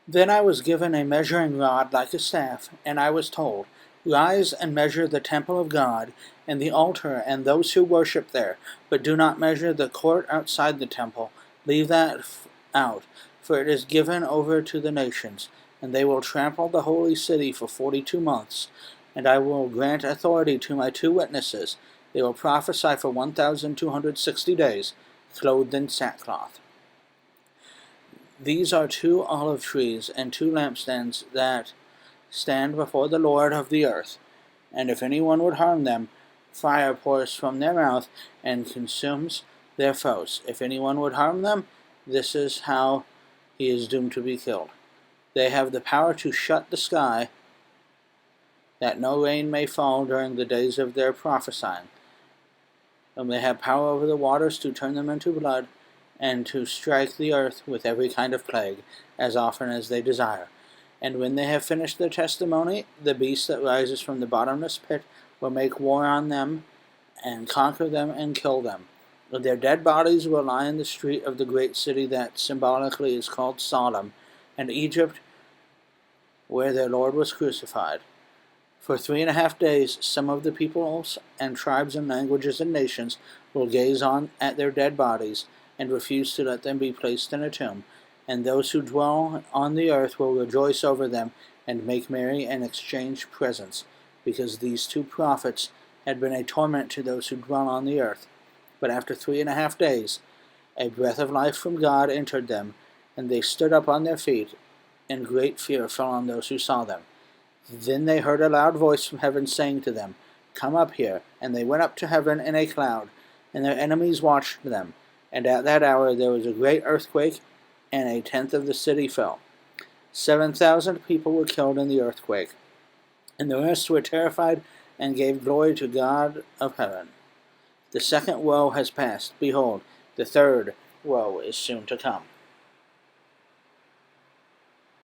Then I was given a measuring rod like a staff, and I was told, Rise and measure the temple of God, and the altar, and those who worship there, but do not measure the court outside the temple. Leave that out, for it is given over to the nations, and they will trample the holy city for 42 months. And I will grant authority to my 2 witnesses. They will prophesy for 1,260 days, clothed in sackcloth. These are 2 olive trees and 2 lampstands that stand before the Lord of the earth. And if anyone would harm them, fire pours from their mouth and consumes their foes. If anyone would harm them, this is how he is doomed to be killed. They have the power to shut the sky, that no rain may fall during the days of their prophesying. And they have power over the waters to turn them into blood, and to strike the earth with every kind of plague, as often as they desire. And when they have finished their testimony, the beast that rises from the bottomless pit will make war on them, and conquer them and kill them. Their dead bodies will lie in the street of the great city that symbolically is called Sodom, and Egypt, where their Lord was crucified. For 3.5 days, some of the peoples and tribes and languages and nations will gaze on at their dead bodies, and refuse to let them be placed in a tomb. And those who dwell on the earth will rejoice over them, and make merry and exchange presents, because these 2 prophets had been a torment to those who dwell on the earth. But after 3.5 days, a breath of life from God entered them, and they stood up on their feet, and great fear fell on those who saw them. Then they heard a loud voice from heaven saying to them, Come up here. And they went up to heaven in a cloud, and their enemies watched them. And at that hour there was a great earthquake, and 1/10 of the city fell. 7,000 people were killed in the earthquake, and the rest were terrified and gave glory to God of heaven. The second woe has passed. Behold, the third woe is soon to come.